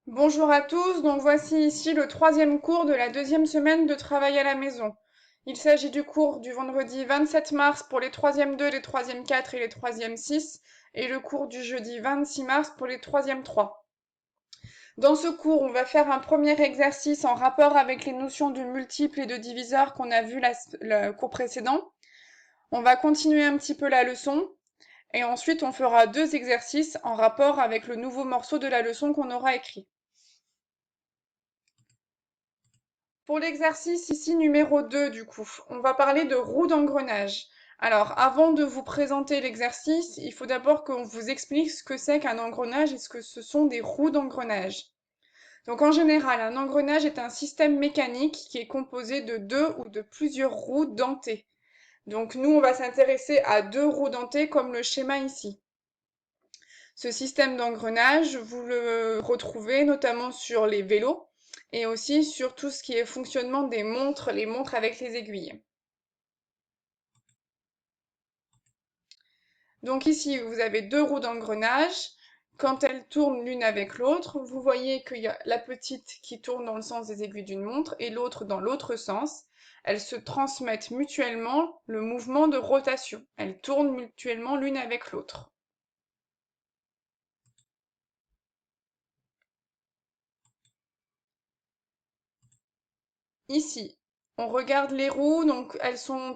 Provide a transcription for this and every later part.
Bonjour à tous, donc voici ici le troisième cours de la deuxième semaine de travail à la maison. Il s'agit du cours du vendredi 27 mars pour les troisièmes 2, les troisièmes 4 et les troisièmes 6, et le cours du jeudi 26 mars pour les troisièmes 3. Dans ce cours, on va faire un premier exercice en rapport avec les notions de multiples et de diviseurs qu'on a vu le cours précédent. On va continuer un petit peu la leçon, et ensuite on fera deux exercices en rapport avec le nouveau morceau de la leçon qu'on aura écrit. Pour l'exercice ici numéro 2, du coup, on va parler de roue d'engrenage. Alors, avant de vous présenter l'exercice, il faut d'abord qu'on vous explique ce que c'est qu'un engrenage et ce que ce sont des roues d'engrenage. Donc, en général, un engrenage est un système mécanique qui est composé de deux ou de plusieurs roues dentées. Donc, nous, on va s'intéresser à deux roues dentées comme le schéma ici. Ce système d'engrenage, vous le retrouvez notamment sur les vélos et aussi sur tout ce qui est fonctionnement des montres, les montres avec les aiguilles. Donc ici, vous avez deux roues d'engrenage. Quand elles tournent l'une avec l'autre, vous voyez qu'il y a la petite qui tourne dans le sens des aiguilles d'une montre et l'autre dans l'autre sens. Elles se transmettent mutuellement le mouvement de rotation. Elles tournent mutuellement l'une avec l'autre. Ici, on regarde les roues, donc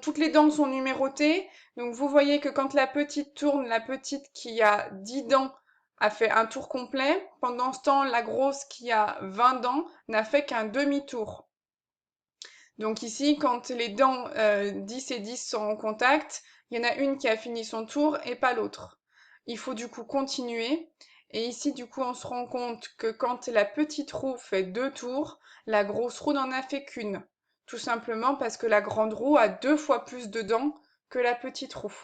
toutes les dents sont numérotées. Donc vous voyez que quand la petite tourne, la petite qui a 10 dents a fait un tour complet. Pendant ce temps, la grosse qui a 20 dents n'a fait qu'un demi-tour. Donc ici, quand les dents 10 et 10 sont en contact, il y en a une qui a fini son tour et pas l'autre. Il faut du coup continuer. Et ici, du coup, on se rend compte que quand la petite roue fait 2 tours, la grosse roue n'en a fait qu'une. Tout simplement parce que la grande roue a 2 fois plus de dents que la petite roue.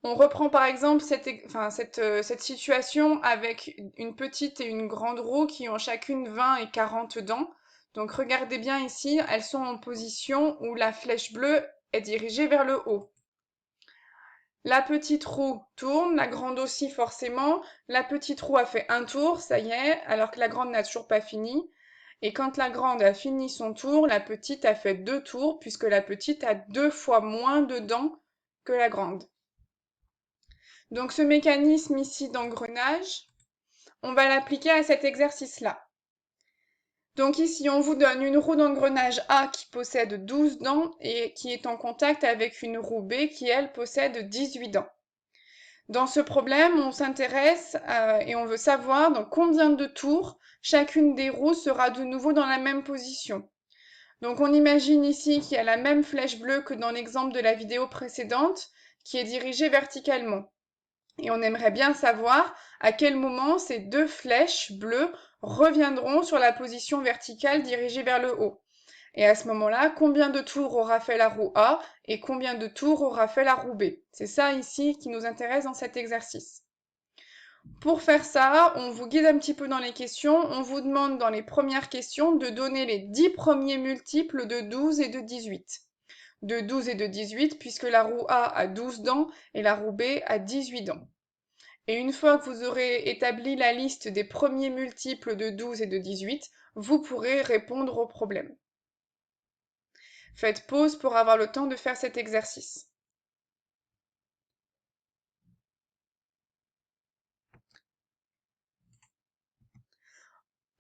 On reprend par exemple cette situation avec une petite et une grande roue qui ont chacune 20 et 40 dents. Donc regardez bien ici, elles sont en position où la flèche bleue est dirigée vers le haut. La petite roue tourne, la grande aussi forcément. La petite roue a fait un tour, ça y est, alors que la grande n'a toujours pas fini. Et quand la grande a fini son tour, la petite a fait 2 tours, puisque la petite a 2 fois moins de dents que la grande. Donc ce mécanisme ici d'engrenage, on va l'appliquer à cet exercice-là. Donc ici, on vous donne une roue d'engrenage A qui possède 12 dents et qui est en contact avec une roue B qui, elle, possède 18 dents. Dans ce problème, on s'intéresse et on veut savoir dans combien de tours chacune des roues sera de nouveau dans la même position. Donc on imagine ici qu'il y a la même flèche bleue que dans l'exemple de la vidéo précédente qui est dirigée verticalement. Et on aimerait bien savoir à quel moment ces deux flèches bleues reviendront sur la position verticale dirigée vers le haut. Et à ce moment-là, combien de tours aura fait la roue A et combien de tours aura fait la roue B. C'est ça ici qui nous intéresse dans cet exercice. Pour faire ça, on vous guide un petit peu dans les questions. On vous demande dans les premières questions de donner les 10 premiers multiples de 12 et de 18. De 12 et de 18 puisque la roue A a 12 dents et la roue B a 18 dents. Et une fois que vous aurez établi la liste des premiers multiples de 12 et de 18, vous pourrez répondre au problème. Faites pause pour avoir le temps de faire cet exercice.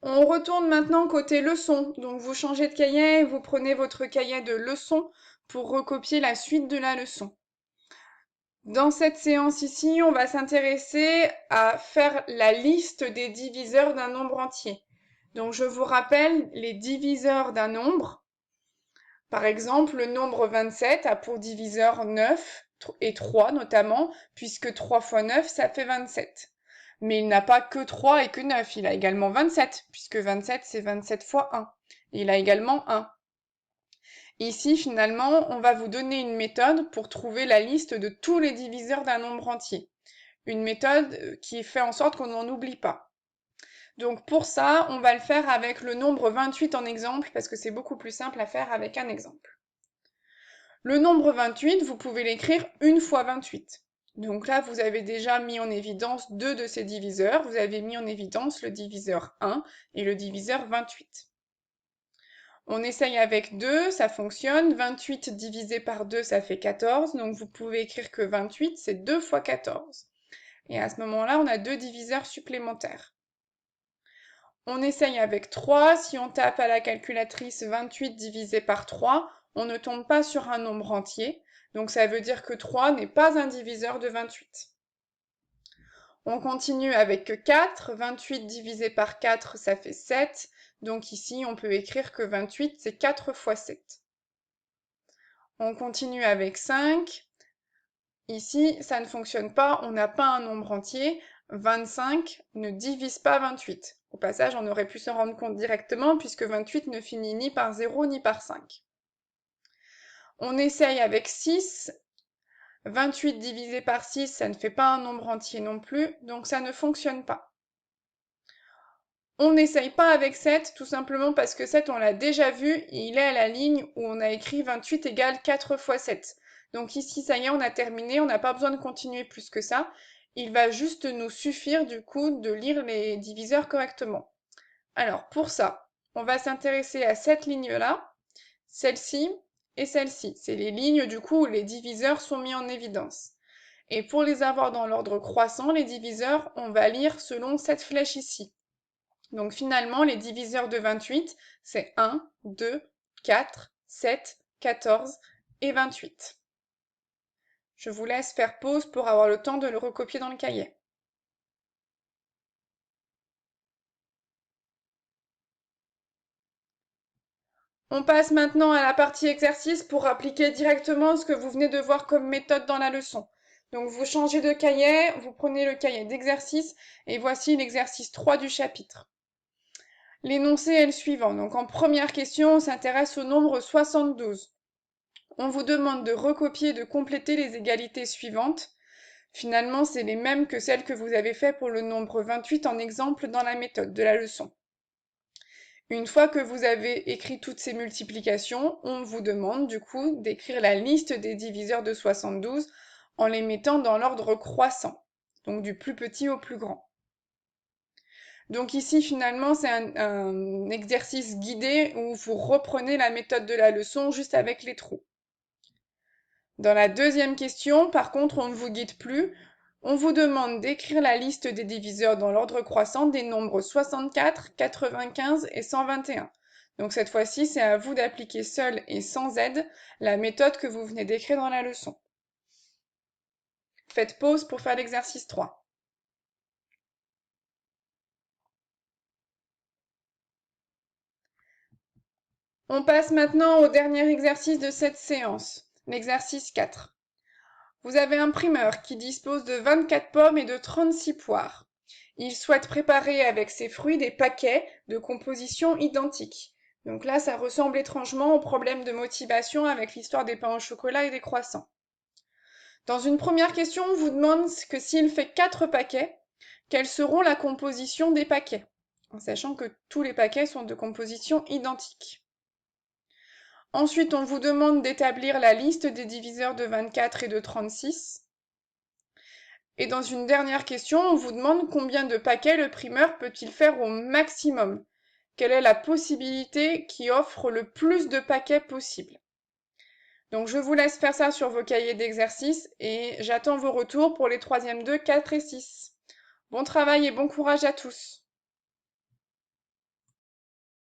On retourne maintenant côté leçon. Donc vous changez de cahier et vous prenez votre cahier de leçon pour recopier la suite de la leçon. Dans cette séance ici, on va s'intéresser à faire la liste des diviseurs d'un nombre entier. Donc je vous rappelle les diviseurs d'un nombre. Par exemple, le nombre 27 a pour diviseur 9 et 3 notamment, puisque 3 fois 9, ça fait 27. Mais il n'a pas que 3 et que 9, il a également 27, puisque 27, c'est 27 fois 1. Il a également 1. Ici, finalement, on va vous donner une méthode pour trouver la liste de tous les diviseurs d'un nombre entier. Une méthode qui fait en sorte qu'on n'en oublie pas. Donc pour ça, on va le faire avec le nombre 28 en exemple, parce que c'est beaucoup plus simple à faire avec un exemple. Le nombre 28, vous pouvez l'écrire une fois 28. Donc là, vous avez déjà mis en évidence deux de ces diviseurs. Vous avez mis en évidence le diviseur 1 et le diviseur 28. On essaye avec 2, ça fonctionne. 28 divisé par 2, ça fait 14. Donc vous pouvez écrire que 28, c'est 2 fois 14. Et à ce moment-là, on a deux diviseurs supplémentaires. On essaye avec 3. Si on tape à la calculatrice 28 divisé par 3, on ne tombe pas sur un nombre entier. Donc ça veut dire que 3 n'est pas un diviseur de 28. On continue avec 4. 28 divisé par 4, ça fait 7. Donc ici, on peut écrire que 28, c'est 4 fois 7. On continue avec 5. Ici, ça ne fonctionne pas, on n'a pas un nombre entier. 25 ne divise pas 28. Au passage, on aurait pu s'en rendre compte directement puisque 28 ne finit ni par 0 ni par 5. On essaye avec 6. 28 divisé par 6, ça ne fait pas un nombre entier non plus, donc ça ne fonctionne pas. On n'essaye pas avec 7, tout simplement parce que 7, on l'a déjà vu, et il est à la ligne où on a écrit 28 égale 4 fois 7. Donc ici, ça y est, on a terminé, on n'a pas besoin de continuer plus que ça. Il va juste nous suffire, du coup, de lire les diviseurs correctement. Alors, pour ça, on va s'intéresser à cette ligne-là, celle-ci et celle-ci. C'est les lignes, du coup, où les diviseurs sont mis en évidence. Et pour les avoir dans l'ordre croissant, les diviseurs, on va lire selon cette flèche ici. Donc finalement, les diviseurs de 28, c'est 1, 2, 4, 7, 14 et 28. Je vous laisse faire pause pour avoir le temps de le recopier dans le cahier. On passe maintenant à la partie exercice pour appliquer directement ce que vous venez de voir comme méthode dans la leçon. Donc vous changez de cahier, vous prenez le cahier d'exercice et voici l'exercice 3 du chapitre. L'énoncé est le suivant. Donc en première question, on s'intéresse au nombre 72. On vous demande de recopier et de compléter les égalités suivantes. Finalement, c'est les mêmes que celles que vous avez fait pour le nombre 28 en exemple dans la méthode de la leçon. Une fois que vous avez écrit toutes ces multiplications, on vous demande du coup d'écrire la liste des diviseurs de 72 en les mettant dans l'ordre croissant, donc du plus petit au plus grand. Donc ici, finalement, c'est un exercice guidé où vous reprenez la méthode de la leçon juste avec les trous. Dans la deuxième question, par contre, on ne vous guide plus. On vous demande d'écrire la liste des diviseurs dans l'ordre croissant des nombres 64, 95 et 121. Donc cette fois-ci, c'est à vous d'appliquer seul et sans aide la méthode que vous venez d'écrire dans la leçon. Faites pause pour faire l'exercice 3. On passe maintenant au dernier exercice de cette séance, l'exercice 4. Vous avez un primeur qui dispose de 24 pommes et de 36 poires. Il souhaite préparer avec ces fruits des paquets de composition identiques. Donc là, ça ressemble étrangement au problème de motivation avec l'histoire des pains au chocolat et des croissants. Dans une première question, on vous demande que s'il fait 4 paquets, quelles seront la composition des paquets, en sachant que tous les paquets sont de composition identique. Ensuite, on vous demande d'établir la liste des diviseurs de 24 et de 36. Et dans une dernière question, on vous demande combien de paquets le primeur peut-il faire au maximum? Quelle est la possibilité qui offre le plus de paquets possible? Donc je vous laisse faire ça sur vos cahiers d'exercice et j'attends vos retours pour les troisièmes 2, 4 et 6. Bon travail et bon courage à tous!